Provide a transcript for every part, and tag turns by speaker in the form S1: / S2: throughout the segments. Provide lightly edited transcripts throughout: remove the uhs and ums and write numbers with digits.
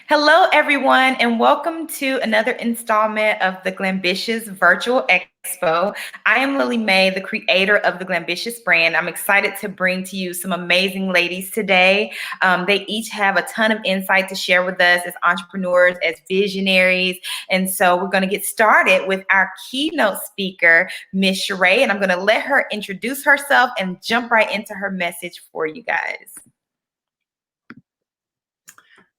S1: Hello, everyone, and welcome to another installment of the Glambitious Virtual Expo. I am Lily Mae, the creator of the Glambitious brand. I'm excited to bring to you some amazing ladies today. They each have a ton of insight to share with us as entrepreneurs, as visionaries. And so we're going to get started with our keynote speaker, Miss Sheree, and I'm going to let her introduce herself and jump right into her message for you guys.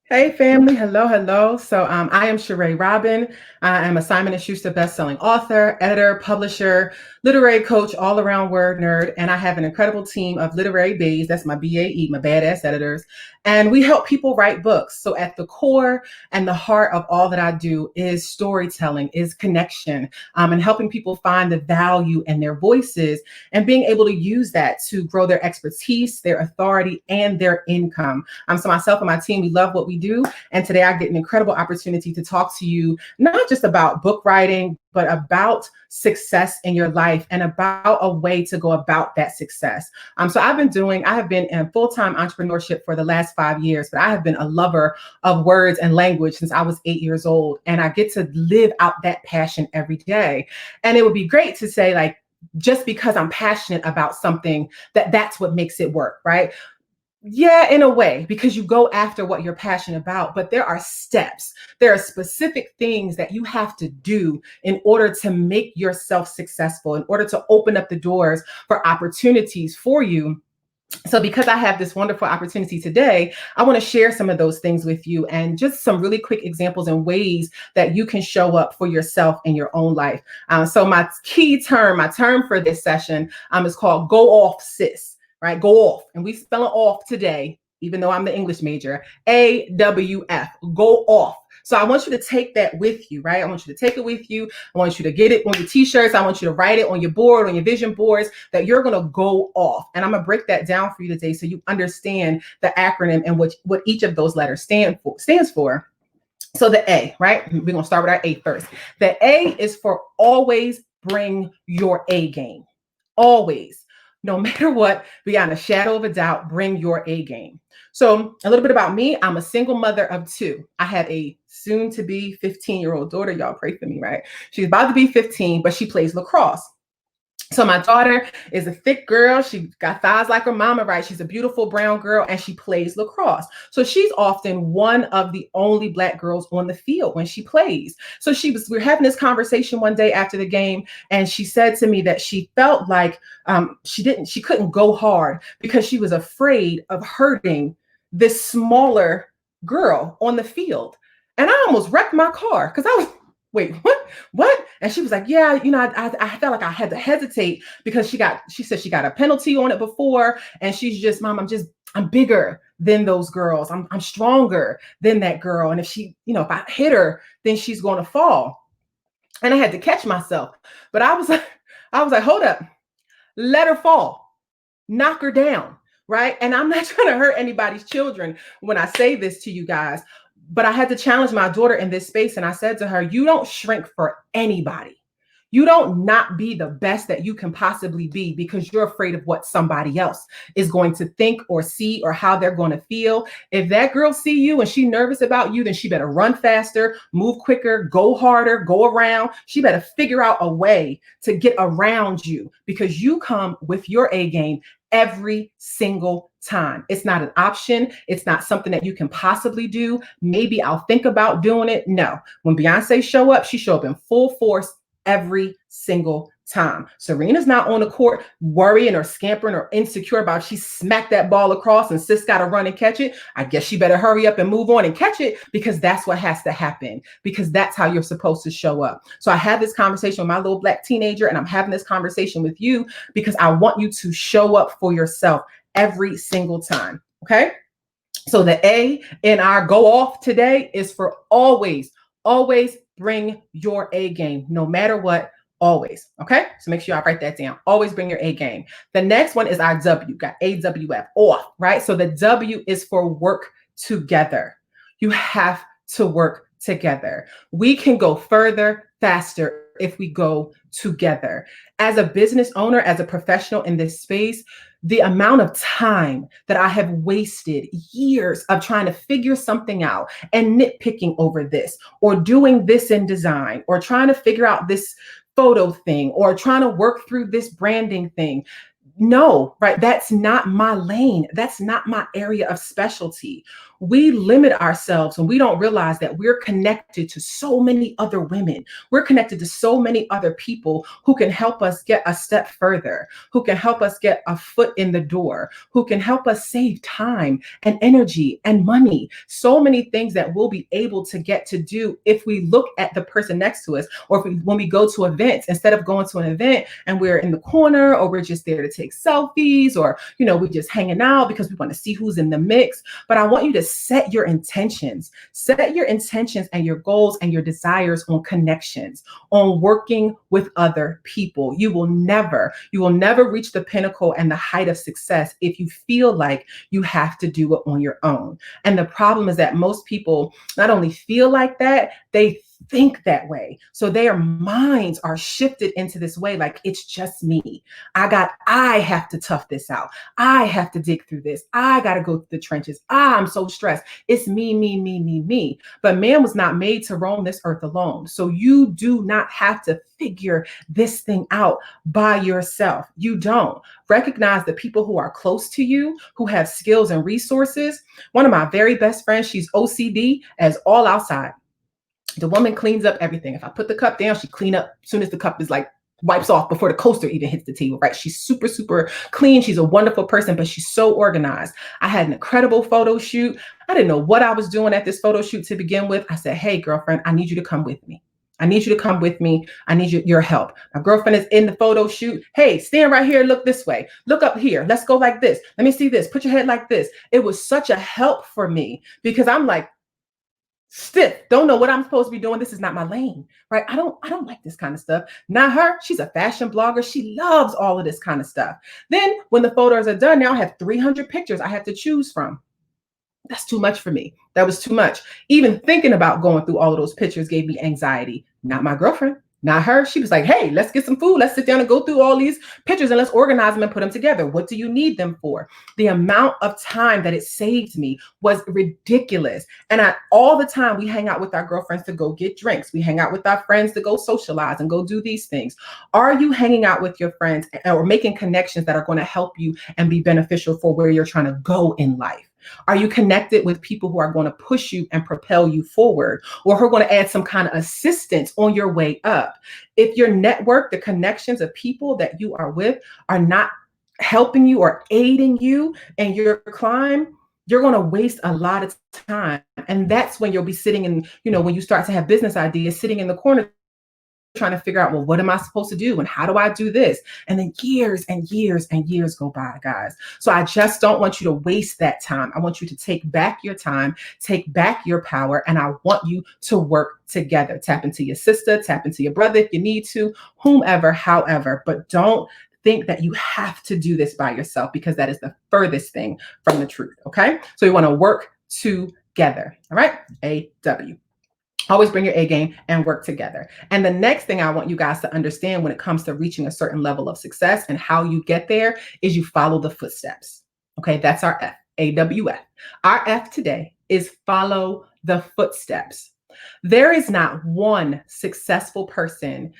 S2: Hey family, hello. I am Sheree Robin. I am a Simon & Schuster best-selling author, editor, publisher, literary coach, all-around word nerd, and I have an incredible team of literary baes. That's my BAE, my badass editors, and we help people write books. So at the core and the heart of all that I do is storytelling, is connection, and helping people find the value in their voices and being able to use that to grow their expertise, their authority, and their income. So myself and my team, we love what we do. And today I get an incredible opportunity to talk to you, not just about book writing, but about success in your life and about a way to go about that success. So I have been in full-time entrepreneurship for the last 5 years, but I have been a lover of words and language since I was 8 years old. And I get to live out that passion every day. And it would be great to say, like, just because I'm passionate about something, that's what makes it work, right? Yeah, in a way, because you go after what you're passionate about, but there are steps. There are specific things that you have to do in order to make yourself successful, in order to open up the doors for opportunities for you. So because I have this wonderful opportunity today, I want to share some of those things with you and just some really quick examples and ways that you can show up for yourself in your own life. So my term for this session is called Go Off, Sis. Right? Go off. And we spell it off today, even though I'm the English major, AWF, go off. So I want you to take that with you, right? I want you to take it with you. I want you to get it on your t-shirts. I want you to write it on your board, on your vision boards, that you're going to go off. And I'm going to break that down for you today so you understand the acronym and what each of those letters stands for. So the A, right? We're going to start with our A first. The A is for always bring your A game. Always. No matter what, beyond a shadow of a doubt, bring your A game. So a little bit about me. I'm a single mother of two. I have a soon to be 15-year-old daughter. Y'all pray for me, right? She's about to be 15, but she plays lacrosse. So my daughter is a thick girl. She got thighs like her mama, right? She's a beautiful brown girl and she plays lacrosse. So she's often one of the only Black girls on the field when she plays. So we were having this conversation one day after the game, and she said to me that she felt like she couldn't go hard because she was afraid of hurting this smaller girl on the field. And I almost wrecked my car because I was, wait, what? And she was like, yeah, I felt like I had to hesitate because she said she got a penalty on it before. And she's just, Mom, I'm bigger than those girls. I'm stronger than that girl. And if I hit her, then she's going to fall. And I had to catch myself. But I was like, hold up, let her fall, knock her down. Right. And I'm not trying to hurt anybody's children when I say this to you guys, but I had to challenge my daughter in this space. And I said to her, you don't shrink for anybody. You don't not be the best that you can possibly be because you're afraid of what somebody else is going to think or see or how they're going to feel. If that girl see you and she's nervous about you, then she better run faster, move quicker, go harder, go around. She better figure out a way to get around you because you come with your A game every single time. It's not an option. It's not something that you can possibly do. Maybe I'll think about doing it. No. When Beyonce show up, she show up in full force every single time. Serena's not on the court worrying or scampering or insecure about she smacked that ball across and sis got to run and catch it. I guess she better hurry up and move on and catch it because that's what has to happen, because that's how you're supposed to show up. So I had this conversation with my little Black teenager, and I'm having this conversation with you because I want you to show up for yourself every single time. Okay. So the A in our go off today is for always bring your A game, no matter what, always. Okay. So make sure I write that down. Always bring your A game. The next one is our W, got AWF, off, right? So the W is for work together. You have to work together. We can go further, faster if we go together. As a business owner, as a professional in this space, The amount of time that I have wasted, years of trying to figure something out and nitpicking over this, or doing this in design, or trying to figure out this photo thing, or trying to work through this branding thing. No, right? That's not my lane. That's not my area of specialty. We limit ourselves when we don't realize that we're connected to so many other women. We're connected to so many other people who can help us get a step further, who can help us get a foot in the door, who can help us save time and energy and money. So many things that we'll be able to get to do if we look at the person next to us, or if when we go to events, instead of going to an event and we're in the corner, or we're just there to take selfies, or we're just hanging out because we want to see who's in the mix. But I want you to set your intentions and your goals and your desires on connections, on working with other people. You will never reach the pinnacle and the height of success if you feel like you have to do it on your own. And the problem is that most people not only feel like that, they think that way. So their minds are shifted into this way, like it's just me. I have to tough this out. I have to dig through this. I got to go through the trenches. I'm so stressed. It's me, me, me, me, me. But man was not made to roam this earth alone. So you do not have to figure this thing out by yourself. You don't. Recognize the people who are close to you, who have skills and resources. One of my very best friends, she's OCD as all outside. The woman cleans up everything. If I put the cup down, she clean up as soon as the cup is like wipes off before the coaster even hits the table, right? She's super, super clean. She's a wonderful person, but she's so organized. I had an incredible photo shoot. I didn't know what I was doing at this photo shoot to begin with. I said, hey, girlfriend, I need you to come with me. I need you to come with me. I need your help. My girlfriend is in the photo shoot. Hey, stand right here. Look this way. Look up here. Let's go like this. Let me see this. Put your head like this. It was such a help for me because I'm like, stiff, don't know what I'm supposed to be doing. This is not my lane, right? I don't like this kind of stuff. Not her. She's a fashion blogger. She loves all of this kind of stuff. Then when the photos are done, now I have 300 pictures I have to choose from. That's too much for me. That was too much. Even thinking about going through all of those pictures gave me anxiety. Not my girlfriend. Not her. She was like, hey, let's get some food. Let's sit down and go through all these pictures and let's organize them and put them together. What do you need them for? The amount of time that it saved me was ridiculous. And all the time we hang out with our girlfriends to go get drinks. We hang out with our friends to go socialize and go do these things. Are you hanging out with your friends or making connections that are going to help you and be beneficial for where you're trying to go in life? Are you connected with people who are going to push you and propel you forward, or who are going to add some kind of assistance on your way up? If your network, the connections of people that you are with are not helping you or aiding you in your climb, you're going to waste a lot of time. And that's when you'll be sitting in, when you start to have business ideas, sitting in the corner trying to figure out, well, what am I supposed to do? And how do I do this? And then years and years and years go by, guys. So I just don't want you to waste that time. I want you to take back your time, take back your power, and I want you to work together. Tap into your sister, tap into your brother if you need to, whomever, however, but don't think that you have to do this by yourself, because that is the furthest thing from the truth. Okay. So you want to work together. All right. AW. Always bring your A game and work together. And the next thing I want you guys to understand when it comes to reaching a certain level of success and how you get there is you follow the footsteps. Okay, that's our F, AWF. Our F today is follow the footsteps. There is not one successful person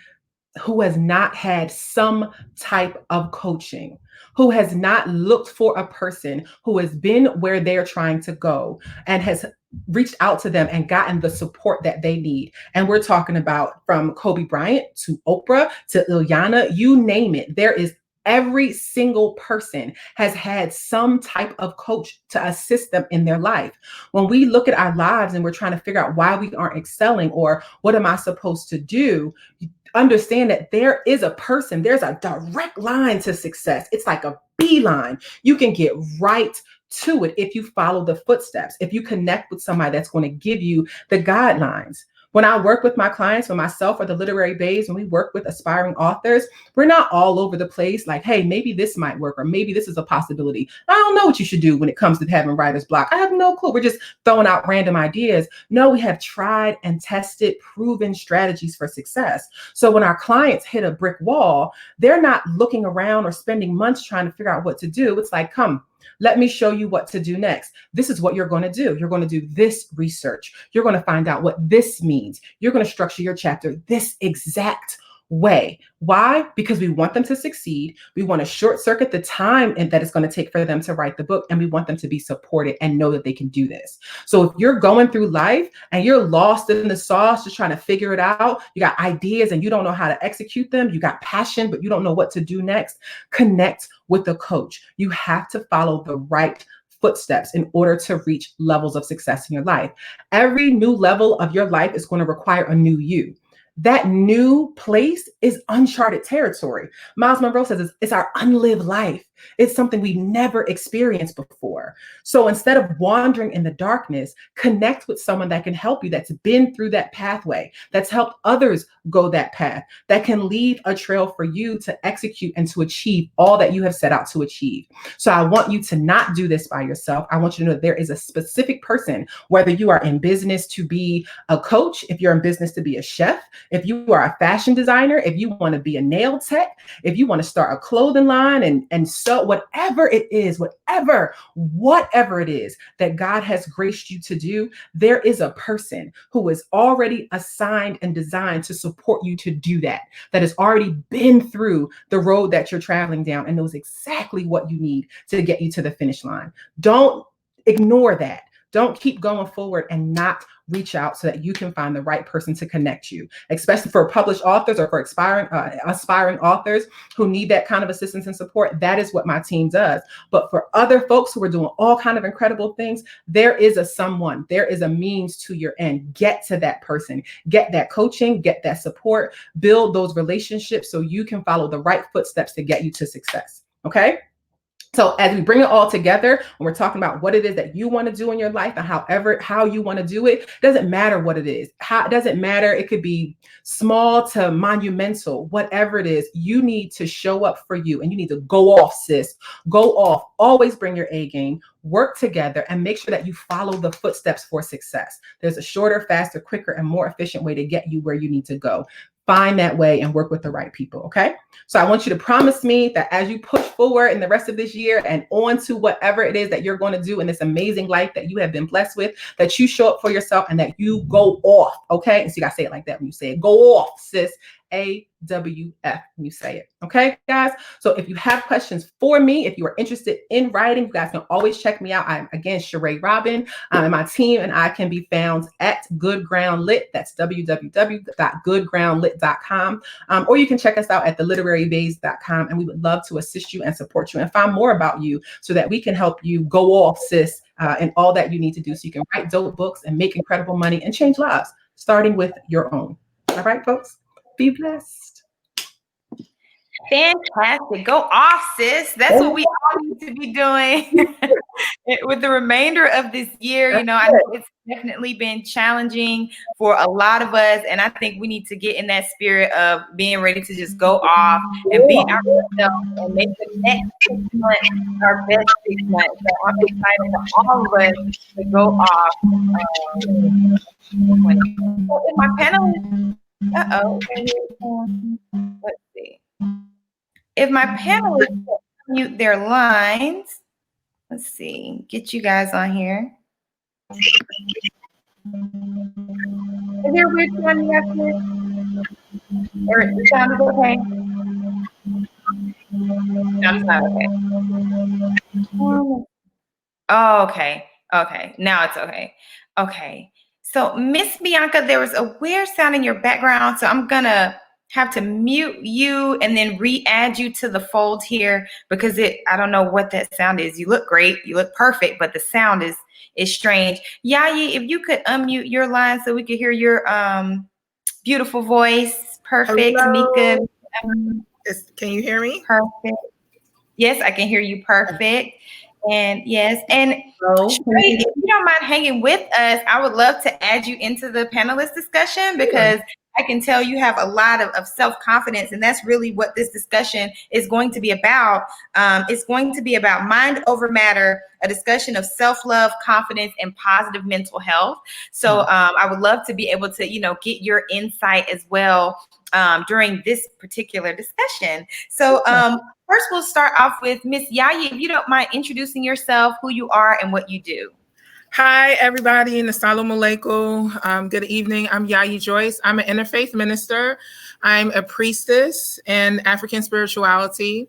S2: who has not had some type of coaching, who has not looked for a person who has been where they're trying to go and has reached out to them and gotten the support that they need. And we're talking about from Kobe Bryant to Oprah to Ilyana, you name it. There is every single person has had some type of coach to assist them in their life. When we look at our lives and we're trying to figure out why we aren't excelling or what am I supposed to do, understand that there is a person, there's a direct line to success. It's like a beeline. You can get right to it if you follow the footsteps, if you connect with somebody that's going to give you the guidelines. When I work with my clients, when myself or the literary babes, when we work with aspiring authors, we're not all over the place like, hey, maybe this might work, or maybe this is a possibility. I don't know what you should do when it comes to having writer's block. I have no clue. We're just throwing out random ideas. No, we have tried and tested, proven strategies for success. So when our clients hit a brick wall, they're not looking around or spending months trying to figure out what to do. It's like, come, let me show you what to do next. This is what you're going to do. You're going to do this research. You're going to find out what this means. You're going to structure your chapter this exact way. Why? Because we want them to succeed. We want to short circuit the time that it's going to take for them to write the book. And we want them to be supported and know that they can do this. So if you're going through life and you're lost in the sauce, just trying to figure it out, you got ideas and you don't know how to execute them, you got passion, but you don't know what to do next, connect with a coach. You have to follow the right footsteps in order to reach levels of success in your life. Every new level of your life is going to require a new you. That new place is uncharted territory. Miles Monroe says it's our unlived life. It's something we've never experienced before. So instead of wandering in the darkness, connect with someone that can help you, that's been through that pathway, that's helped others go that path, that can leave a trail for you to execute and to achieve all that you have set out to achieve. So I want you to not do this by yourself. I want you to know that there is a specific person, whether you are in business to be a coach, if you're in business to be a chef, if you are a fashion designer, if you want to be a nail tech, if you want to start a clothing line and sew, whatever it is, whatever it is that God has graced you to do, there is a person who is already assigned and designed to support you to do that has already been through the road that you're traveling down and knows exactly what you need to get you to the finish line. Don't ignore that. Don't keep going forward and not reach out so that you can find the right person to connect you, especially for published authors or for aspiring authors who need that kind of assistance and support. That is what my team does. But for other folks who are doing all kind of incredible things, there is a means to your end. Get to that person, get that coaching, get that support, build those relationships so you can follow the right footsteps to get you to success. Okay? So as we bring it all together, when we're talking about what it is that you want to do in your life and how you want to do it, doesn't matter what it is. It doesn't matter. It could be small to monumental, whatever it is, you need to show up for you and you need to go off, sis. Go off. Always bring your A game, work together and make sure that you follow the footsteps for success. There's a shorter, faster, quicker, and more efficient way to get you where you need to go. Find that way and work with the right people. Okay. So I want you to promise me that as you push forward in the rest of this year and on to whatever it is that you're going to do in this amazing life that you have been blessed with, that you show up for yourself and that you go off. Okay. And so you got to say it like that when you say it. Go off, sis. AWF when you say it. Okay, guys? So if you have questions for me, if you are interested in writing, you guys can always check me out. I'm, again, Sheree Robin, and my team and I can be found at Good Ground Lit. That's www.goodgroundlit.com. Or you can check us out at theliterarybays.com, and we would love to assist you and support you and find more about you so that we can help you go off, sis, and all that you need to do so you can write dope books and make incredible money and change lives, starting with your own. All right, folks? Be blessed.
S1: Fantastic. Go off, sis. That's what we all need to be doing with the remainder of this year. You know, I know it's definitely been challenging for a lot of us. And I think we need to get in that spirit of being ready to just go off and be ourselves and make the next 6 months our best 6 months. So I'm excited for all of us to go off. In my panelists, let's see. If my panelists mute their lines, let's see, get you guys on here. Is there a weird sound you have here? The sound is okay? Sound is not okay. Oh, okay. Okay. Now it's okay. Okay. So, Miss Bianca, there was a weird sound in your background, so I'm going to have to mute you and then re-add you to the fold here because I don't know what that sound is. You look great. You look perfect, but the sound is strange. Yayi, if you could unmute your line so we could hear your beautiful voice. Perfect. Tamika.
S3: Can you hear me?
S1: Perfect. Yes, I can hear you perfect. And yes, and
S3: So,
S1: Sheree, if you don't mind hanging with us, I would love to add you into the panelist discussion because I can tell you have a lot of self-confidence, and that's really what this discussion is going to be about. It's going to be about mind over matter, a discussion of self-love, confidence, and positive mental health. So I would love to be able to, get your insight as well during this particular discussion. So first, we'll start off with Miss Yayi. If you don't mind introducing yourself, who you are, and what you do.
S4: Hi, everybody in the Assalamu alaikum. Good evening. I'm Yayi Joyce. I'm an interfaith minister. I'm a priestess in African spirituality.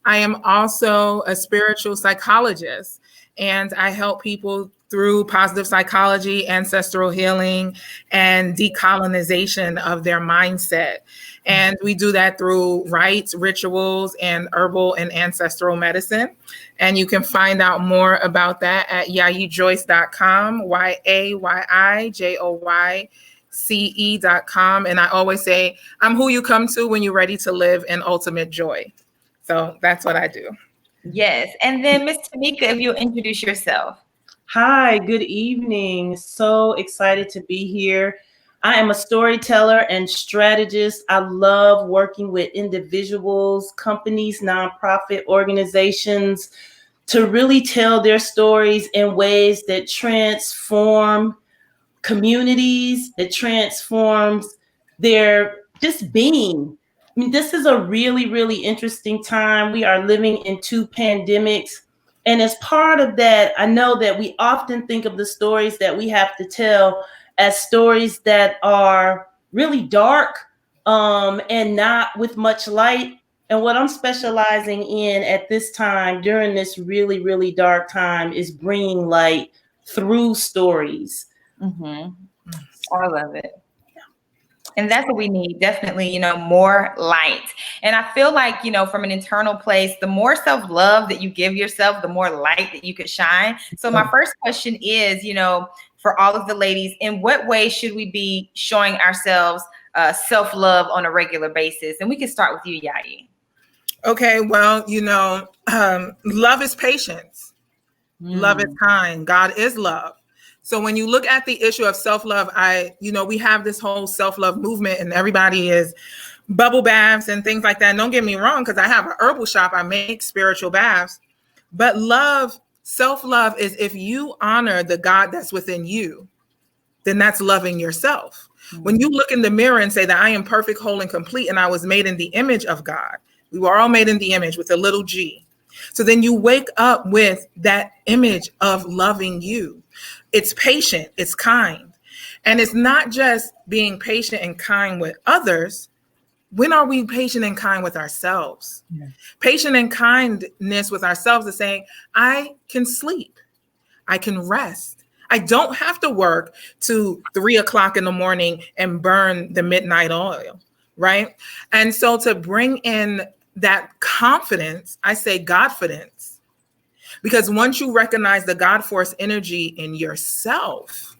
S4: I am also a spiritual psychologist, and I help people through positive psychology, ancestral healing, and decolonization of their mindset. And we do that through rites, rituals, and herbal and ancestral medicine. And you can find out more about that at yayijoyce.com, yayijoyce.com. And I always say, I'm who you come to when you're ready to live in ultimate joy. So that's what I do.
S1: Yes. And then Miss Tamika, if you'll introduce yourself.
S3: hi, good evening. So excited to be here. I am a storyteller and strategist. I love working with individuals, companies, nonprofit organizations to really tell their stories in ways that transform communities, that transforms their just being. I mean, this is a really, really interesting time. We are living in two pandemics. And as part of that, I know that we often think of the stories that we have to tell as stories that are really dark and not with much light. And what I'm specializing in at this time during this really, really dark time is bringing light through stories.
S1: Mm-hmm. I love it. And that's what we need, definitely, more light. And I feel like, from an internal place, the more self-love that you give yourself, the more light that you could shine. So my first question is, for all of the ladies, in what way should we be showing ourselves self-love on a regular basis? And we can start with you, Yayi.
S4: Okay, well, love is patience. Love is kind. God is love. So when you look at the issue of self-love, we have this whole self-love movement and everybody is bubble baths and things like that. And don't get me wrong, because I have an herbal shop, I make spiritual baths. But self-love is if you honor the God that's within you, then that's loving yourself. When you look in the mirror and say that I am perfect, whole, and complete, and I was made in the image of God. We were all made in the image with a little G. So then you wake up with that image of loving you. It's patient, it's kind. And it's not just being patient and kind with others. When are we patient and kind with ourselves? Yeah. Patient and kindness with ourselves is saying, I can sleep, I can rest. I don't have to work to 3 o'clock in the morning and burn the midnight oil, right? And so to bring in that confidence, I say Godfidence, because once you recognize the God force energy in yourself,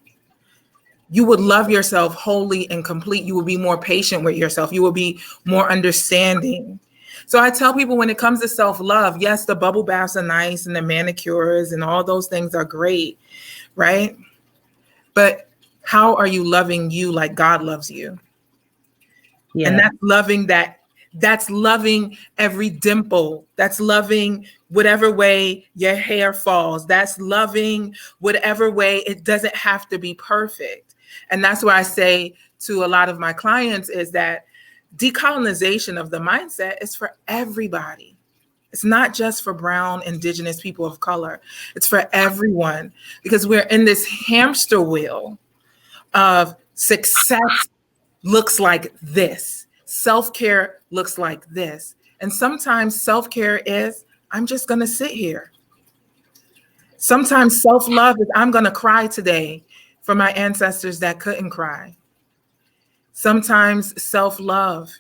S4: you would love yourself wholly and complete. You will be more patient with yourself. You will be more understanding. So I tell people when it comes to self-love, yes, the bubble baths are nice and the manicures and all those things are great, right? But how are you loving you like God loves you? Yeah. And that's loving every dimple. That's loving whatever way your hair falls. That's loving whatever way. It doesn't have to be perfect. And that's why I say to a lot of my clients is that decolonization of the mindset is for everybody. It's not just for brown, indigenous people of color. It's for everyone, because we're in this hamster wheel of success looks like this. Self-care looks like this. And sometimes self-care is, I'm just going to sit here. Sometimes self-love is, I'm going to cry today for my ancestors that couldn't cry. Sometimes self-love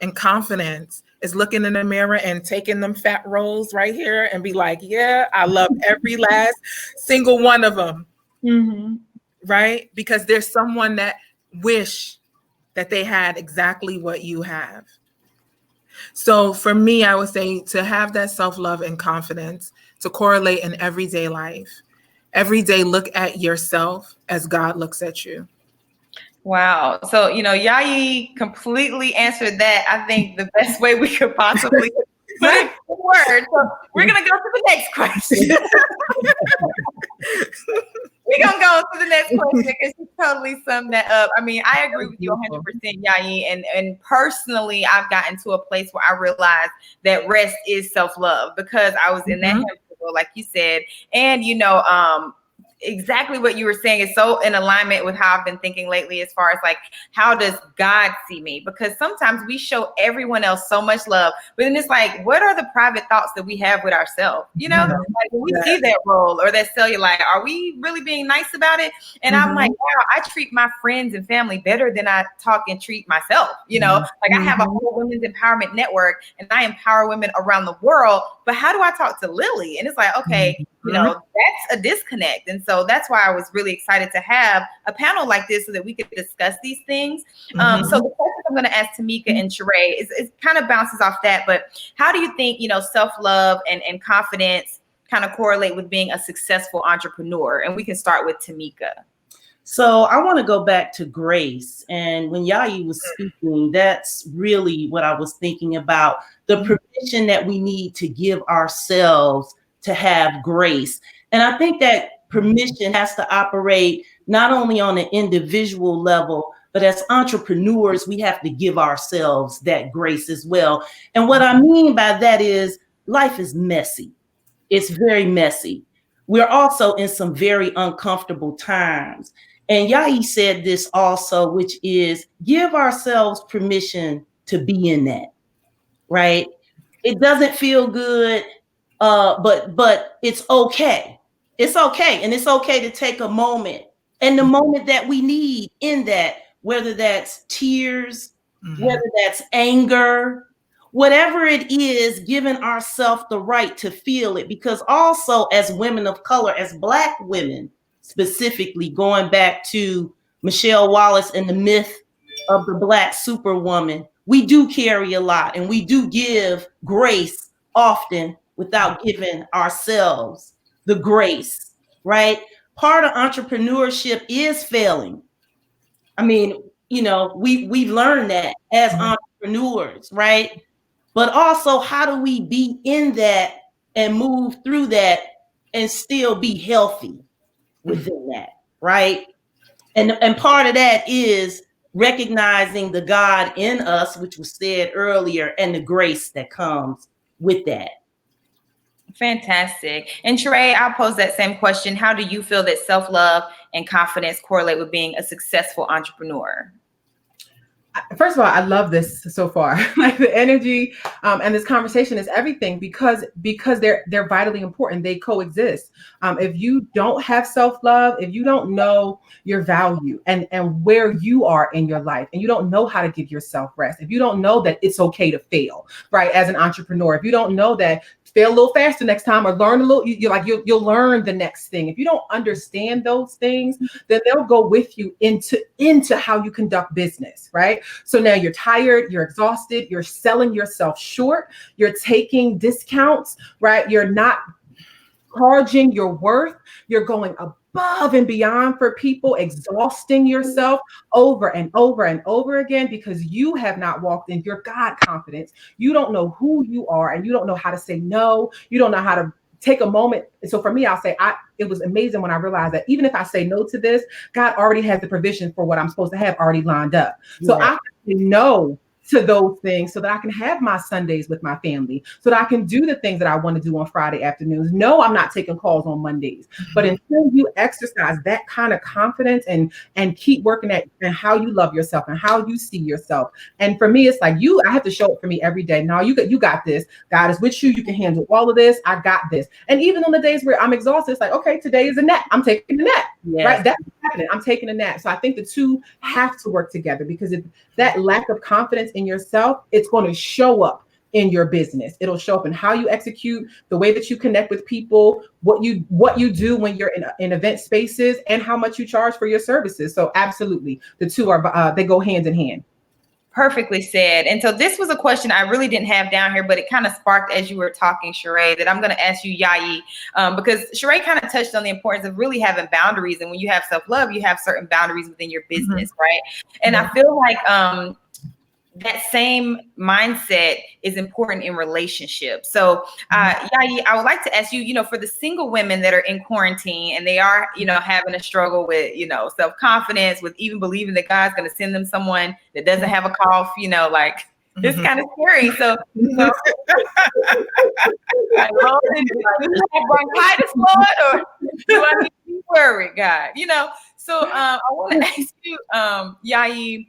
S4: and confidence is looking in the mirror and taking them fat rolls right here and be like, yeah, I love every last single one of them. Mm-hmm. Right? Because there's someone that wish that they had exactly what you have. So for me, I would say to have that self-love and confidence, to correlate in everyday life. Every day, look at yourself as God looks at you.
S1: Wow. So, Yayi completely answered that. I think the best way we could possibly put it forward. So we're going to go to the next question. We're going to go to the next question because you totally summed that up. I mean, I agree with you 100%, Yayi. And personally, I've gotten to a place where I realized that rest is self-love because I was in that hamster, like you said. And, exactly what you were saying is so in alignment with how I've been thinking lately, as far as like, how does God see me? Because sometimes we show everyone else so much love, but then it's like, what are the private thoughts that we have with ourselves? Like when we see that role or that cellulite, are we really being nice about it? And I'm like, wow, I treat my friends and family better than I talk and treat myself. Like I have a whole women's empowerment network and I empower women around the world, but how do I talk to Lily? And it's like, okay, that's a disconnect. And so that's why I was really excited to have a panel like this so that we could discuss these things. So the question I'm going to ask Tamika and Sheree is kind of bounces off that, but how do you think, self-love and confidence kind of correlate with being a successful entrepreneur? And we can start with Tamika.
S3: So I want to go back to grace. And when Yayi was speaking, that's really what I was thinking about, the permission that we need to give ourselves to have grace. And I think that permission has to operate not only on an individual level, but as entrepreneurs, we have to give ourselves that grace as well. And what I mean by that is life is messy. It's very messy. We're also in some very uncomfortable times. And Yayi said this also, which is give ourselves permission to be in that, right? It doesn't feel good. But it's okay. It's okay. And it's okay to take a moment, and the moment that we need in that, whether that's tears, whether that's anger, whatever it is, giving ourselves the right to feel it. Because also as women of color, as Black women, specifically going back to Michelle Wallace and the myth of the Black superwoman, we do carry a lot and we do give grace often without giving ourselves the grace, right? Part of entrepreneurship is failing. I mean, we learn that as entrepreneurs, right? But also, how do we be in that and move through that and still be healthy within that, right? And part of that is recognizing the God in us, which was said earlier, and the grace that comes with that.
S1: Fantastic. And Sheree, I'll pose that same question. How do you feel that self-love and confidence correlate with being a successful entrepreneur?
S2: First of all, I love this so far. Like the energy and this conversation is everything because they're vitally important. They coexist. If you don't have self-love, if you don't know your value and where you are in your life, and you don't know how to give yourself rest, if you don't know that it's okay to fail, right? As an entrepreneur, if you don't know that fail a little faster next time or learn a little, you'll learn the next thing. If you don't understand those things, then they'll go with you into how you conduct business, right? So now you're tired, you're exhausted, you're selling yourself short, you're taking discounts, right? You're not charging your worth, you're going above and beyond for people, exhausting yourself over and over and over again because you have not walked in your God confidence. You don't know who you are and you don't know how to say no. You don't know how to take a moment. So for me, I'll say it was amazing when I realized that even if I say no to this, God already has the provision for what I'm supposed to have already lined up. So I have to know to those things so that I can have my Sundays with my family, so that I can do the things that I want to do on Friday afternoons. No, I'm not taking calls on Mondays. But until you exercise that kind of confidence and keep working at and how you love yourself and how you see yourself. And for me, it's like I have to show up for me every day. No, you got this. God is with you. You can handle all of this. I got this. And even on the days where I'm exhausted, it's like, okay, today is a nap. I'm taking a nap. Yes. Right? That's happening. I'm taking a nap. So I think the two have to work together because if that lack of confidence in yourself, it's going to show up in your business. It'll show up in how you execute, the way that you connect with people, what you do when you're in event spaces, and how much you charge for your services. So absolutely, the two are they go hand in hand.
S1: Perfectly said. And so this was a question I really didn't have down here, but it kind of sparked as you were talking, Sheree, that I'm going to ask you, Yayi, because Sheree kind of touched on the importance of really having boundaries. And when you have self-love, you have certain boundaries within your business, right? And I feel like that same mindset is important in relationships. So, Yayi, I would like to ask you, for the single women that are in quarantine and they are, having a struggle with, self-confidence, with even believing that God's going to send them someone that doesn't have a cough, it's kind of scary. So, like, Lord, do you have bronchitis, Lord, or do I need to be worried, God? So I want to ask you, Yayi,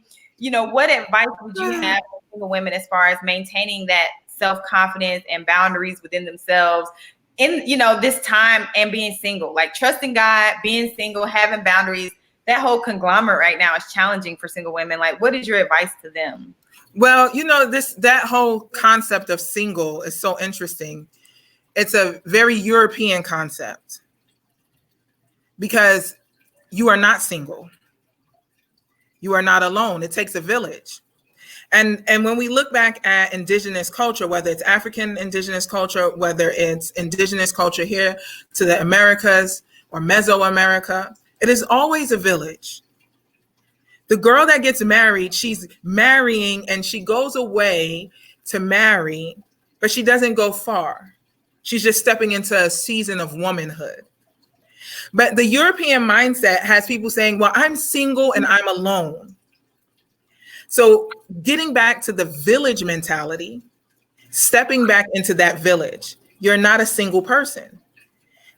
S1: what advice would you have for single women as far as maintaining that self-confidence and boundaries within themselves in, this time, and being single, like trusting God, being single, having boundaries? That whole conglomerate right now is challenging for single women. Like, what is your advice to them?
S4: Well, that whole concept of single is so interesting. It's a very European concept because you are not single. You are not alone. It takes a village. And when we look back at indigenous culture, whether it's African indigenous culture, whether it's indigenous culture here to the Americas or Mesoamerica, it is always a village. The girl that gets married, she's marrying and she goes away to marry, but she doesn't go far. She's just stepping into a season of womanhood. But the European mindset has people saying, well, I'm single and I'm alone. So getting back to the village mentality, stepping back into that village, you're not a single person.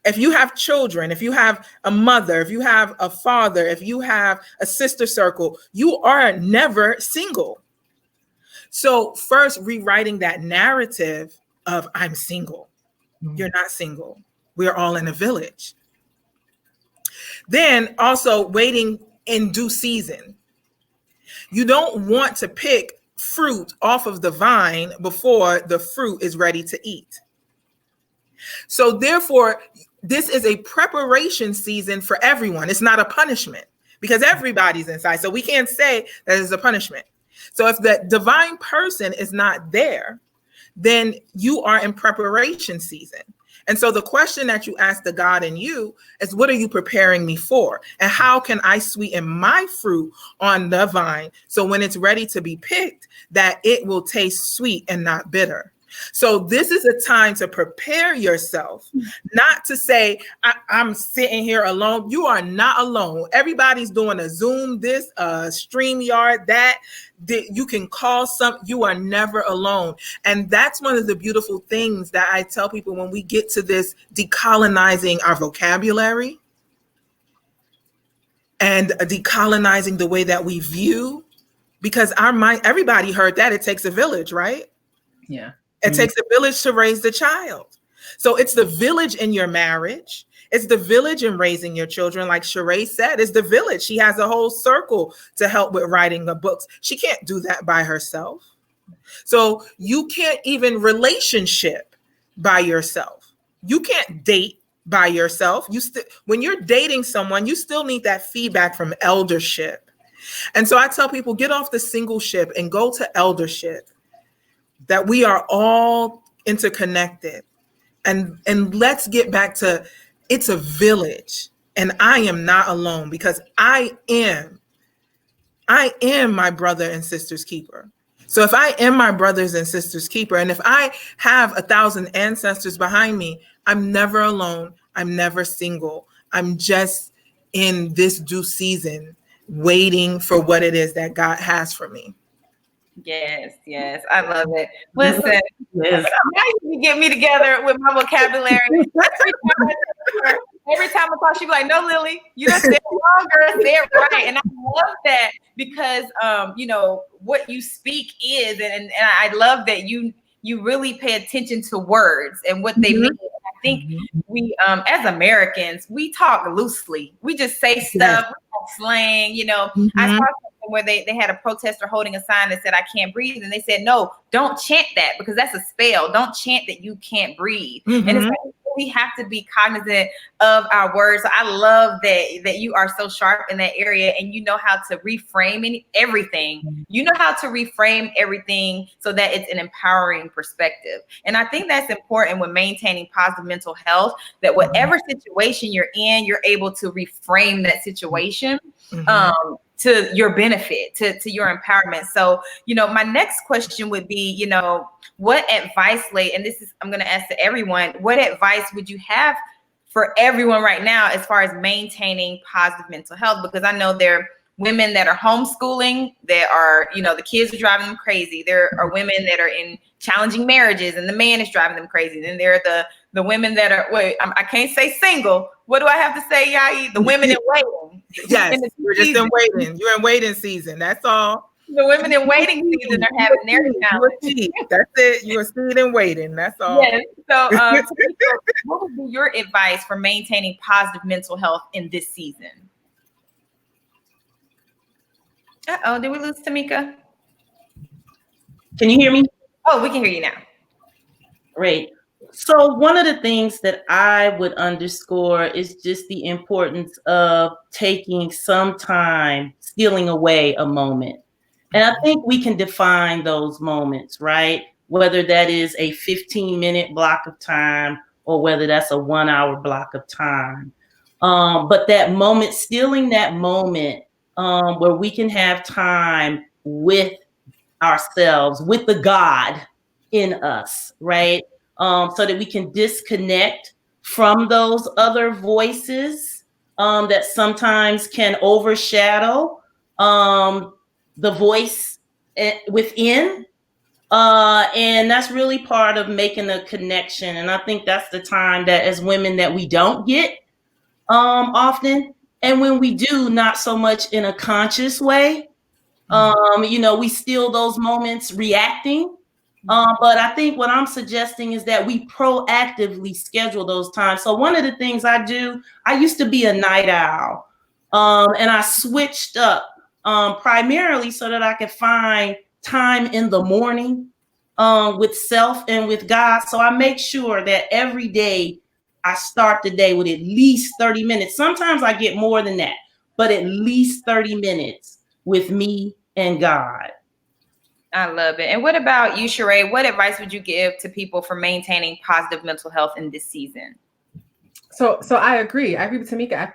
S4: If you have children, if you have a mother, if you have a father, if you have a sister circle, you are never single. So first, rewriting that narrative of I'm single. You're not single. We're all in a village. Then also waiting in due season. You don't want to pick fruit off of the vine before the fruit is ready to eat. So therefore, this is a preparation season for everyone. It's not a punishment because everybody's inside. So we can't say that it's a punishment. So if the divine person is not there, then you are in preparation season. And so the question that you ask the God in you is, what are you preparing me for? And how can I sweeten my fruit on the vine so when it's ready to be picked, that it will taste sweet and not bitter? So this is a time to prepare yourself, not to say, I'm sitting here alone. You are not alone. Everybody's doing a Zoom, this, StreamYard, that. You can call you are never alone. And that's one of the beautiful things that I tell people when we get to this decolonizing our vocabulary and decolonizing the way that we view, because our mind, everybody heard that it takes a village, right?
S2: Yeah.
S4: It takes a village to raise the child. So it's the village in your marriage. It's the village in raising your children. Like Sheree said, it's the village. She has a whole circle to help with writing the books. She can't do that by herself. So you can't even relationship by yourself. You can't date by yourself. When you're dating someone, you still need that feedback from eldership. And so I tell people, get off the single ship and go to eldership, that we are all interconnected. And let's get back to, it's a village, and I am not alone, because I am my brother and sister's keeper. So if I am my brothers and sisters keeper, and if I have 1,000 ancestors behind me, I'm never alone. I'm never single. I'm just in this due season, waiting for what it is that God has for me.
S1: Yes, I love it. Listen, now you can get me together with my vocabulary. Every time I talk, she be like, "No, Lily, you don't say it wrong, girl. Say it right." And I love that because, what you speak is, and I love that you really pay attention to words and what they mean. I think we, as Americans, we talk loosely. We just say stuff, we talk slang. I saw something where they had a protester holding a sign that said, "I can't breathe," and they said, "No, don't chant that because that's a spell. Don't chant that you can't breathe." And it's like, we have to be cognizant of our words. So I love that you are so sharp in that area, and you know how to reframe everything. You know how to reframe everything so that it's an empowering perspective. And I think that's important when maintaining positive mental health, that whatever situation you're in, you're able to reframe that situation to your benefit, to your empowerment. So, my next question would be, what advice, and this is, I'm going to ask to everyone, what advice would you have for everyone right now as far as maintaining positive mental health? Because I know there are women that are homeschooling, that are, the kids are driving them crazy. There are women that are in challenging marriages and the man is driving them crazy. Then there are the women that are, I can't say single. What do I have to say, Yai? The women in waiting.
S4: Yes, you're just in waiting. You're in waiting season. That's all.
S1: The women in waiting season are having their challenge.
S4: That's it. You're a seed in waiting. That's all.
S1: Yes. So, what would be your advice for maintaining positive mental health in this season? Uh-oh, did we lose Tamika?
S3: Can you hear me?
S1: Oh, we can hear you now.
S3: Great. So one of the things that I would underscore is just the importance of taking some time, stealing away a moment. And I think we can define those moments, right? Whether that is a 15-minute block of time or whether that's a 1-hour block of time. But that moment, stealing that moment where we can have time with ourselves, with the God in us, right? So that we can disconnect from those other voices that sometimes can overshadow the voice within. And that's really part of making a connection. And I think that's the time that as women that we don't get often. And when we do, not so much in a conscious way. We steal those moments reacting. But I think what I'm suggesting is that we proactively schedule those times. So one of the things I do, I used to be a night owl, and I switched up primarily so that I could find time in the morning with self and with God. So I make sure that every day I start the day with at least 30 minutes. Sometimes I get more than that, but at least 30 minutes with me and God.
S1: I love it. And what about you, Sheree? What advice would you give to people for maintaining positive mental health in this season?
S2: So I agree. I agree with Tamika.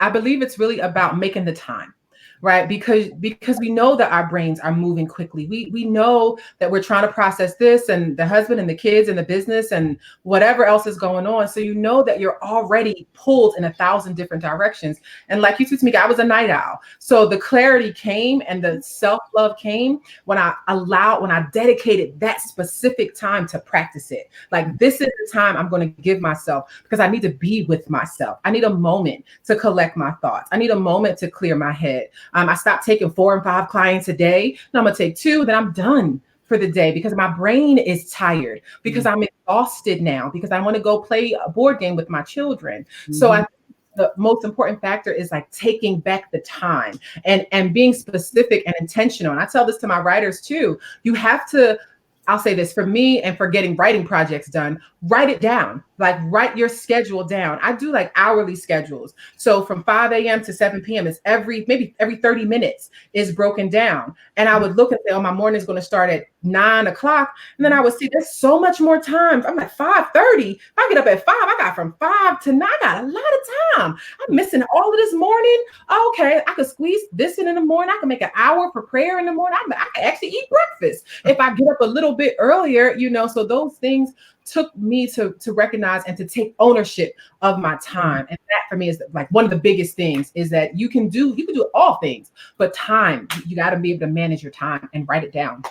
S2: I believe it's really about making the time, right? Because we know that our brains are moving quickly. We know that we're trying to process this and the husband and the kids and the business and whatever else is going on. So you know that you're already pulled in 1,000 different directions. And like you said, Tamika, I was a night owl. So the clarity came and the self-love came when I dedicated that specific time to practice it. Like, this is the time I'm going to give myself because I need to be with myself. I need a moment to collect my thoughts. I need a moment to clear my head. I stopped taking 4 and 5 clients a day. Now I'm going to take 2, then I'm done for the day because my brain is tired, because I'm exhausted now, because I want to go play a board game with my children. So I think the most important factor is like taking back the time and being specific and intentional. And I tell this to my writers too. You have to, I'll say this for me and for getting writing projects done, write it down, like write your schedule down. I do like hourly schedules. So from 5 a.m. to 7 p.m. is maybe every 30 minutes is broken down. And I would look and say, oh, my morning is going to start at 9 o'clock. And then I would see there's so much more time. I'm at 5:30. If I get up at 5, I got from 5 to 9. I got a lot of time. I'm missing all of this morning. Okay, I could squeeze this in the morning. I can make an hour for prayer in the morning. I can actually eat breakfast if I get up a little bit earlier, so those things took me to recognize and to take ownership of my time. And that for me is like one of the biggest things, is that you can do all things, but time, you got to be able to manage your time and write it down.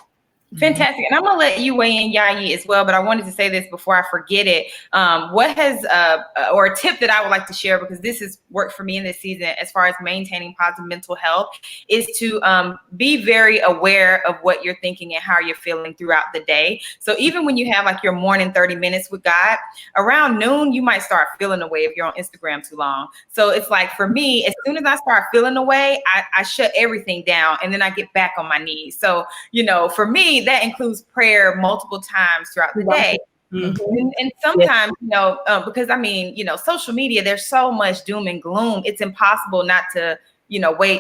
S1: Fantastic. And I'm going to let you weigh in, Yayi, as well. But I wanted to say this before I forget it. What has, or a tip that I would like to share, because this has worked for me in this season as far as maintaining positive mental health, is to be very aware of what you're thinking and how you're feeling throughout the day. So even when you have like your morning 30 minutes with God, around noon, you might start feeling away if you're on Instagram too long. So it's like, for me, as soon as I start feeling away, I shut everything down and then I get back on my knees. So, for me, that includes prayer multiple times throughout the day. And sometimes, because I mean, social media, there's so much doom and gloom. It's impossible not to,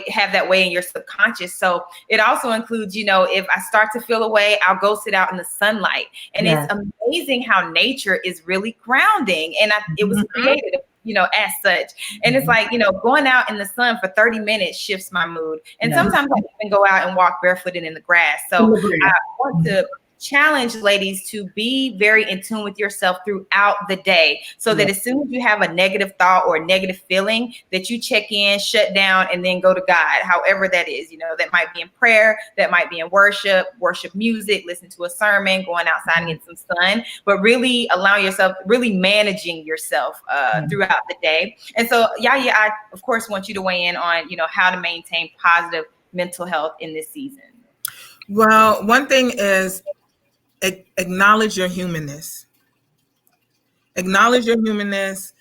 S1: have that way in your subconscious. So it also includes, if I start to feel away, I'll go sit out in the sunlight. And it's amazing how nature is really grounding. And it was created, as such. And it's like, going out in the sun for 30 minutes shifts my mood. And sometimes I even go out and walk barefooted in the grass. So I want to challenge ladies to be very in tune with yourself throughout the day, so that as soon as you have a negative thought or a negative feeling, that you check in, shut down, and then go to God, however that is. That might be in prayer, that might be in worship music, listen to a sermon, going outside and get some sun, but really allowing yourself, really managing yourself throughout the day. And so, I of course want you to weigh in on, how to maintain positive mental health in this season.
S4: Well, one thing is, acknowledge your humanness. Acknowledge your humanness.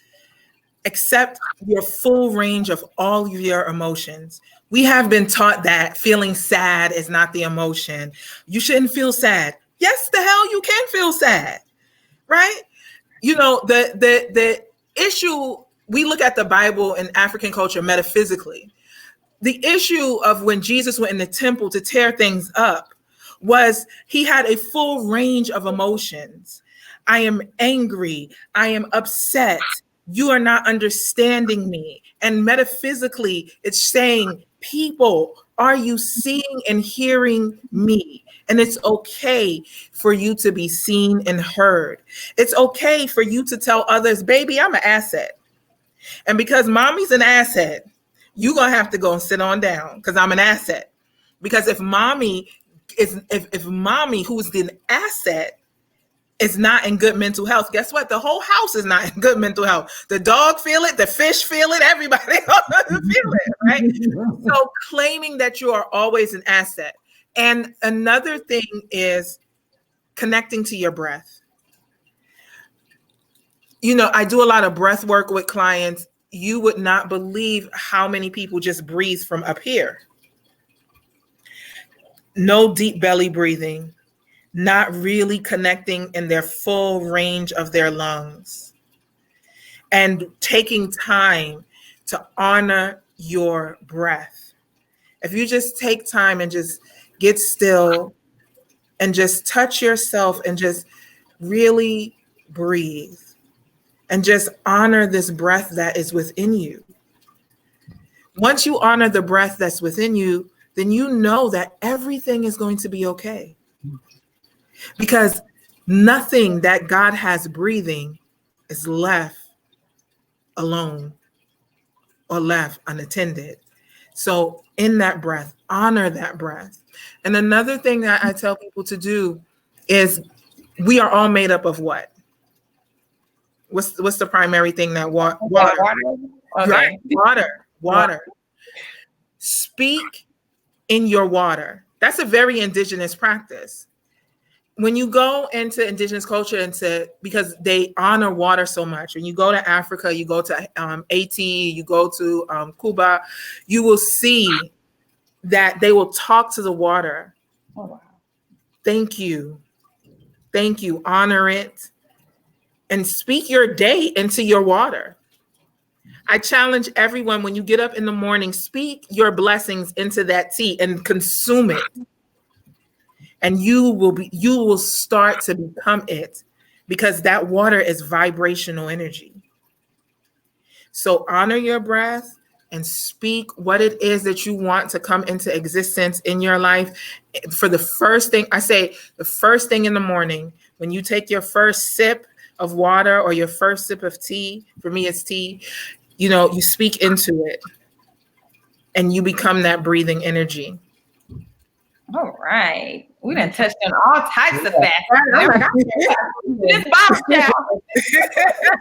S4: Accept your full range of all of your emotions. We have been taught that feeling sad is not the emotion. You shouldn't feel sad. Yes, the hell you can feel sad, right? The issue, we look at the Bible and African culture metaphysically. The issue of when Jesus went in the temple to tear things up was he had a full range of emotions. I am angry. I am upset. You are not understanding me. And metaphysically, it's saying, people, are you seeing and hearing me? And it's okay for you to be seen and heard. It's okay for you to tell others, baby, I'm an asset. And because mommy's an asset, you're going to have to go and sit on down because I'm an asset. Because if mommy, who's the asset, is not in good mental health, guess what? The whole house is not in good mental health. The dog feel it, the fish feel it, everybody feel it, right? So claiming that you are always an asset. And another thing is connecting to your breath. I do a lot of breath work with clients. You would not believe how many people just breathe from up here. No deep belly breathing, not really connecting in their full range of their lungs, and taking time to honor your breath. If you just take time and just get still and just touch yourself and just really breathe and just honor this breath that is within you. Once you honor the breath that's within you, then you know that everything is going to be okay. Because nothing that God has breathing is left alone or left unattended. So in that breath, honor that breath. And another thing that I tell people to do is, we are all made up of what? What's the primary thing that water?
S1: Okay.
S4: Right? Water. Speak in your water. That's a very indigenous practice. When you go into indigenous culture, because they honor water so much, when you go to Africa, you go to Haiti, you go to Cuba, you will see that they will talk to the water.
S1: Oh, wow.
S4: Thank you. Honor it. And speak your day into your water. I challenge everyone, when you get up in the morning, speak your blessings into that tea and consume it. And you will start to become it, because that water is vibrational energy. So honor your breath and speak what it is that you want to come into existence in your life. For the first thing, I say the first thing in the morning, when you take your first sip of water or your first sip of tea, for me it's tea, you speak into it and you become that breathing energy.
S1: All right. We done touched on all types of facts. This box down.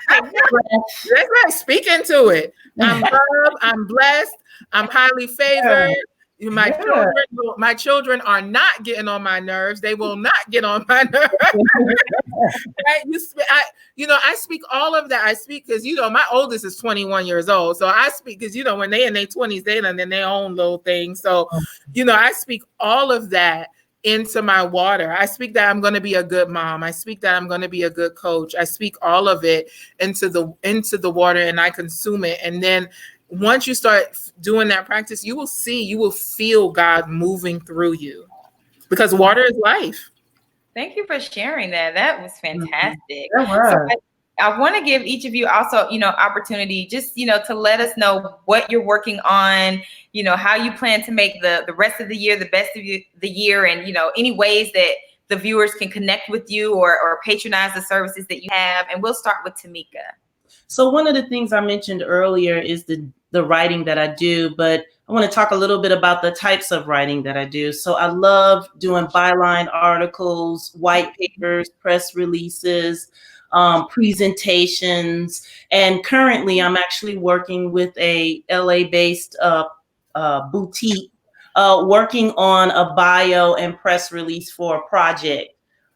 S4: That's right. Speak into it. I'm loved. I'm blessed. I'm highly favored. My children are not getting on my nerves. They will not get on my nerves. Right? I speak all of that. I speak because, my oldest is 21 years old. So I speak because, when they in their 20s, they done in their own little thing. So, I speak all of that into my water. I speak that I'm going to be a good mom. I speak that I'm going to be a good coach. I speak all of it into the water, and I consume it. And then once you start doing that practice, you will feel God moving through you, because water is life.
S1: Thank you for sharing that. That was fantastic.
S2: That was.
S1: So I want to give each of you also, opportunity just, to let us know what you're working on, how you plan to make the rest of the year the best of the year, and, any ways that the viewers can connect with you or patronize the services that you have. And we'll start with Tamika.
S3: So one of the things I mentioned earlier is the writing that I do, but I want to talk a little bit about the types of writing that I do. So I love doing byline articles, white papers, press releases, presentations. And currently I'm actually working with a LA-based boutique, working on a bio and press release for a project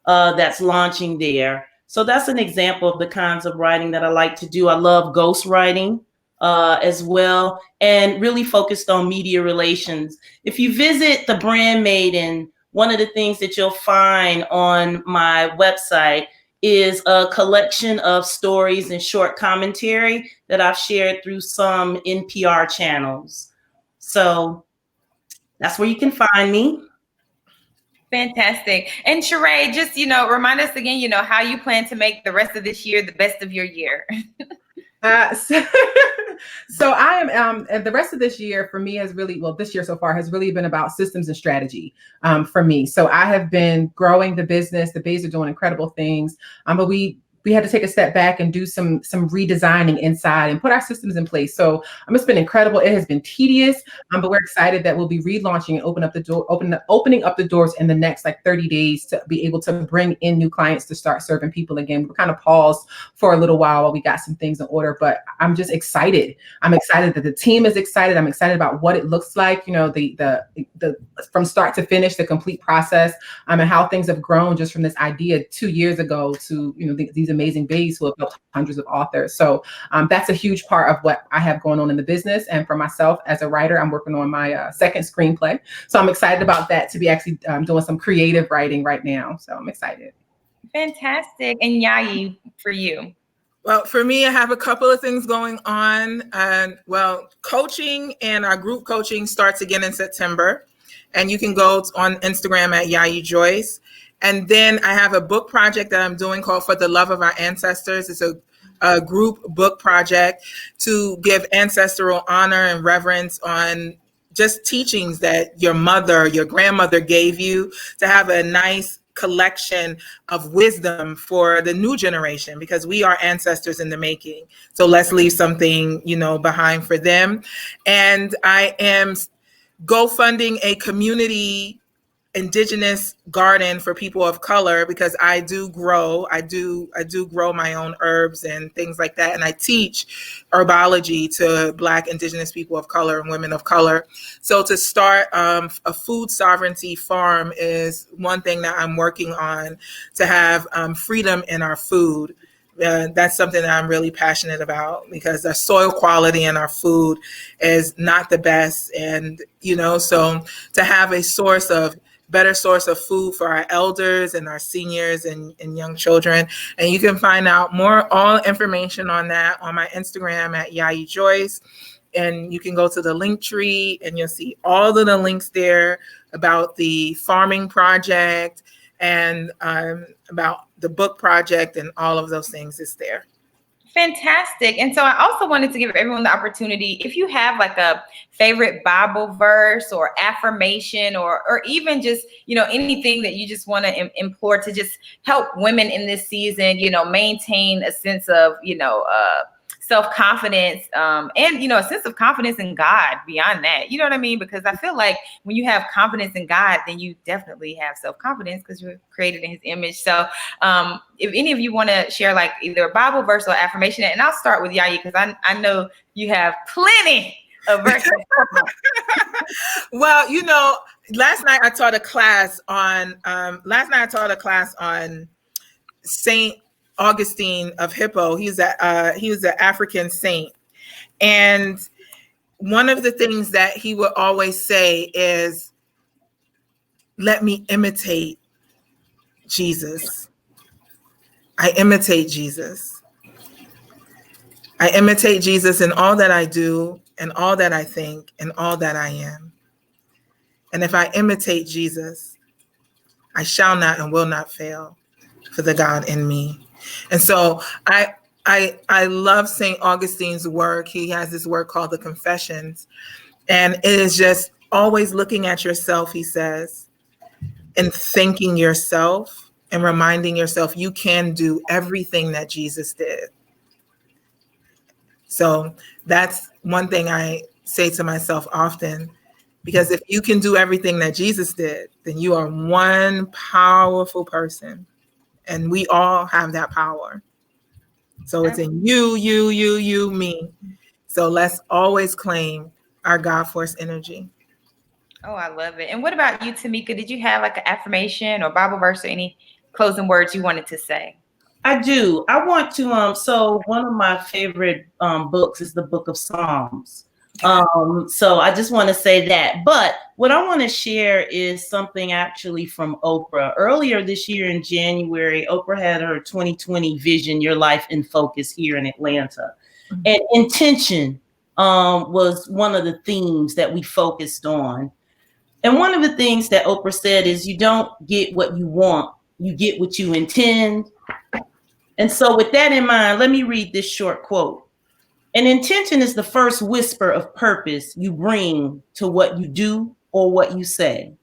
S3: that's launching there. So that's an example of the kinds of writing that I like to do. I love ghost writing as well, and really focused on media relations. If you visit the Brand Maiden, one of the things that you'll find on my website is a collection of stories and short commentary that I've shared through some NPR channels. So that's where you can find me.
S1: Fantastic. And Sheree, just, remind us again, how you plan to make the rest of this year the best of your year.
S2: So I am, and the rest of this year for me has really, this year so far has really been about systems and strategy for me. So I have been growing the business. The Bays are doing incredible things, but we had to take a step back and do some redesigning inside and put our systems in place. So it's been incredible. It has been tedious, but we're excited that we'll be relaunching and opening up the doors in the next 30 days to be able to bring in new clients to start serving people again. We're kind of paused for a little while we got some things in order, but I'm just excited. I'm excited that the team is excited. I'm excited about what it looks like, the from start to finish, the complete process, and how things have grown just from this idea 2 years ago to, these amazing bays who have helped hundreds of authors. So that's a huge part of what I have going on in the business. And for myself as a writer, I'm working on my second screenplay. So I'm excited about that, to be actually doing some creative writing right now. So I'm excited.
S1: Fantastic. And Yayi, for you?
S4: Well, for me, I have a couple of things going on. Coaching and our group coaching starts again in September. And you can go on Instagram at Yayi Joyce. And then I have a book project that I'm doing called For the Love of Our Ancestors. It's a group book project to give ancestral honor and reverence on just teachings that your mother, your grandmother gave you, to have a nice collection of wisdom for the new generation, because we are ancestors in the making. So let's leave something, behind for them. And I am GoFunding a community Indigenous garden for people of color, because I do grow my own herbs and things like that. And I teach herbology to Black, Indigenous people of color and women of color. So to start a food sovereignty farm is one thing that I'm working on, to have freedom in our food. That's something that I'm really passionate about, because the soil quality in our food is not the best. And, so to have a better source of food for our elders and our seniors and young children. And you can find out all information on that on my Instagram at Yayi Joyce. And you can go to the link tree and you'll see all of the links there about the farming project and about the book project, and all of those things is there.
S1: Fantastic. And so I also wanted to give everyone the opportunity, if you have a favorite Bible verse or affirmation, or even just, anything that you just want to implore to just help women in this season, maintain a sense of, self-confidence, and, a sense of confidence in God beyond that. You know what I mean? Because I feel like when you have confidence in God, then you definitely have self-confidence, because you're created in his image. So if any of you want to share either a Bible verse or affirmation, and I'll start with Yayi, because I know you have plenty of verses.
S4: Well, last night I taught a class on Saint Augustine of Hippo. He was an African saint. And one of the things that he would always say is, let me imitate Jesus. I imitate Jesus. I imitate Jesus in all that I do and all that I think and all that I am. And if I imitate Jesus, I shall not and will not fail for the God in me. And so I love St. Augustine's work. He has this work called the Confessions. And it is just always looking at yourself, he says, and thanking yourself and reminding yourself you can do everything that Jesus did. So that's one thing I say to myself often, because if you can do everything that Jesus did, then you are one powerful person. And we all have that power. So it's in you, me. So let's always claim our God force energy.
S1: Oh, I love it. And what about you, Tamika? Did you have like an affirmation or Bible verse or any closing words you wanted to say?
S3: I do. I want to, so one of my favorite books is the Book of Psalms. So I just want to say that. But what I want to share is something actually from Oprah. Earlier this year in January, Oprah had her 2020 vision, Your Life in Focus, here in Atlanta. Mm-hmm. And intention was one of the themes that we focused on. And one of the things that Oprah said is you don't get what you want, you get what you intend. And so with that in mind, let me read this short quote. An intention is the first whisper of purpose you bring to what you do or what you say.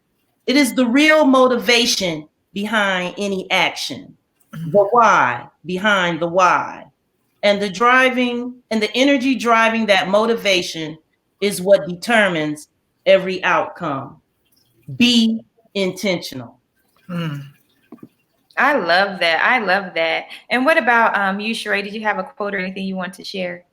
S3: It is the real motivation behind any action, the why behind the why. And the driving and the energy driving that motivation is what determines every outcome. Be intentional.
S1: I love that. I love that. And what about you, Sheree? Did you have a quote or anything you want to share?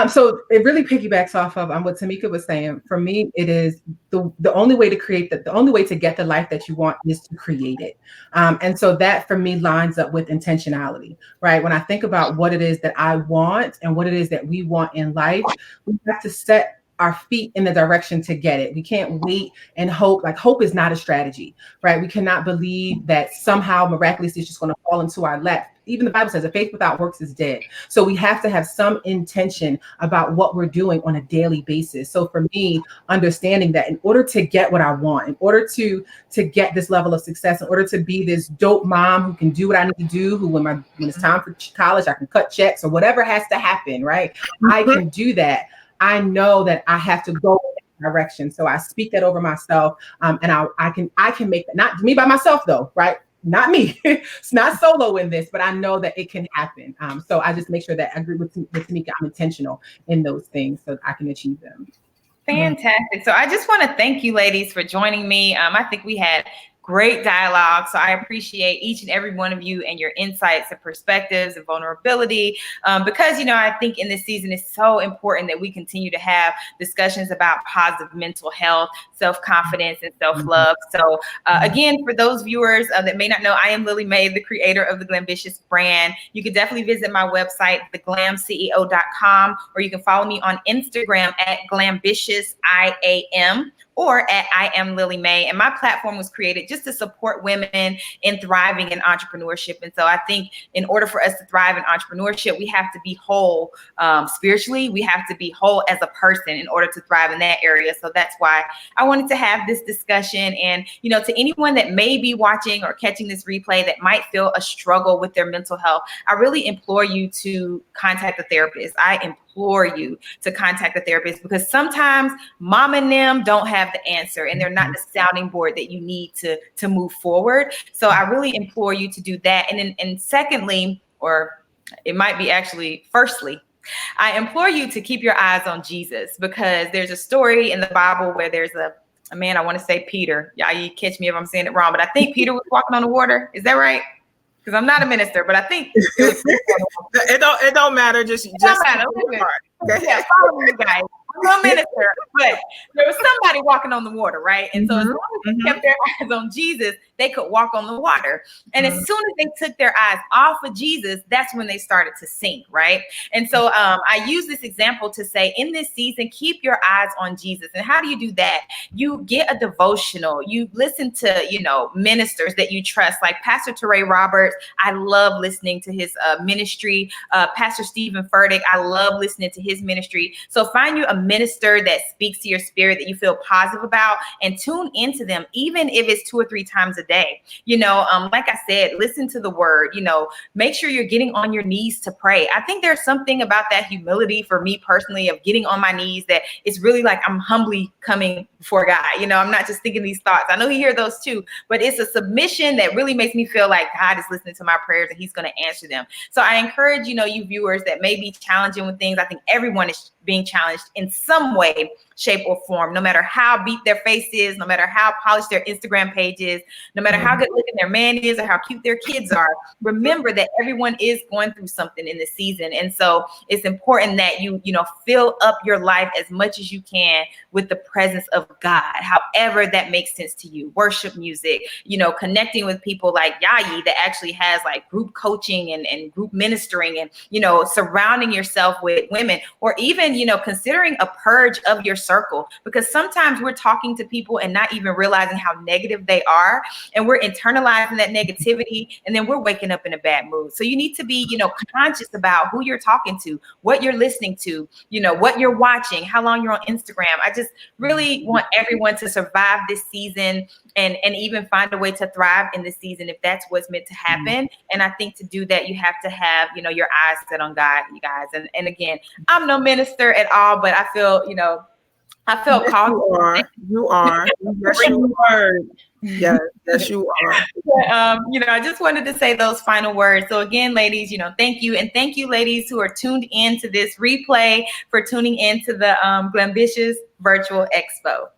S2: So it really piggybacks off of what Tamika was saying. For me, it is the only way to create the only way to get the life that you want is to create it. And so that for me lines up with intentionality, right? When I think about what it is that I want and what it is that we want in life, we have to set our feet in the direction to get it. We can't wait and hope. Like hope is not a strategy, right? We cannot believe that somehow miraculously it's just going to fall into our lap. Even the Bible says that faith without works is dead. So we have to have some intention about what we're doing on a daily basis. So for me, understanding that in order to get what I want, in order to get this level of success, in order to be this dope mom who can do what I need to do, who when it's time for college, I can cut checks or whatever has to happen, right? I can do that. I know that I have to go in that direction. So I speak that over myself, and I can make that, not me by myself though, right? Not me. It's not solo in this, but I know that it can happen. So I just make sure that I agree with Tamika. I'm intentional in those things so that I can achieve them.
S1: Fantastic. So I just want to thank you ladies for joining me. I think we had great dialogue. So I appreciate each and every one of you and your insights and perspectives and vulnerability, because, I think in this season it's so important that we continue to have discussions about positive mental health, self-confidence, and self-love. So again, for those viewers that may not know, I am Lily May, the creator of the Glambitious brand. You can definitely visit my website, theglamceo.com, or you can follow me on Instagram at glambitiousIAM. Or at I Am Lily May. And my platform was created just to support women in thriving in entrepreneurship. And so I think in order for us to thrive in entrepreneurship, we have to be whole spiritually. We have to be whole as a person in order to thrive in that area. So that's why I wanted to have this discussion. And, to anyone that may be watching or catching this replay that might feel a struggle with their mental health, I really implore you to contact a therapist. I implore you to contact a therapist, because sometimes mom and them don't have the answer and they're not the sounding board that you need to move forward. So I really implore you to do that. And secondly, or it might be actually firstly, I implore you to keep your eyes on Jesus, because there's a story in the Bible where there's a man, I want to say Peter. Yeah, you catch me if I'm saying it wrong, but I think Peter was walking on the water. Is that right? Because I'm not a minister, but I think
S4: it don't matter. Just
S1: matter. Okay. Yeah, follow me, guys. I'm no minister, but there was somebody walking on the water, right? And so as long as they kept their eyes on Jesus, they could walk on the water. And as soon as they took their eyes off of Jesus, that's when they started to sink, right? And so I use this example to say, in this season, keep your eyes on Jesus. And how do you do that? You get a devotional. You listen to, ministers that you trust, like Pastor Teray Roberts. I love listening to his ministry. Pastor Stephen Furtick, I love listening to his ministry. So find you a minister that speaks to your spirit that you feel positive about and tune into them, even if it's 2 or 3 times a day. Like I said, listen to the word, make sure you're getting on your knees to pray. I think there's something about that humility for me personally of getting on my knees that it's really like I'm humbly coming before God. I'm not just thinking these thoughts. I know he hears those too, but it's a submission that really makes me feel like God is listening to my prayers and he's going to answer them. So I encourage, you viewers that may be challenging with things. I think everyone is being challenged in some way, shape, or form, no matter how beat their face is, no matter how polished their Instagram page is, no matter how good looking their man is or how cute their kids are. Remember that everyone is going through something in this season. And so it's important that you fill up your life as much as you can with the presence of God, however that makes sense to you. Worship music, connecting with people like Yayi that actually has like group coaching and group ministering and, surrounding yourself with women, or even, considering a purge of your circle, because sometimes we're talking to people and not even realizing how negative they are. And we're internalizing that negativity and then we're waking up in a bad mood. So you need to be, conscious about who you're talking to, what you're listening to, what you're watching, how long you're on Instagram. I just really want everyone to survive this season and even find a way to thrive in this season if that's what's meant to happen. And I think to do that, you have to have, your eyes set on God, you guys. And again, I'm no minister at all, but I feel, I felt called.
S4: You are. Yes, you are. Yes, you are.
S1: But, I just wanted to say those final words. So again, ladies, thank you. And thank you, ladies, who are tuned in to this replay, for tuning in to the Glambitious Virtual Expo.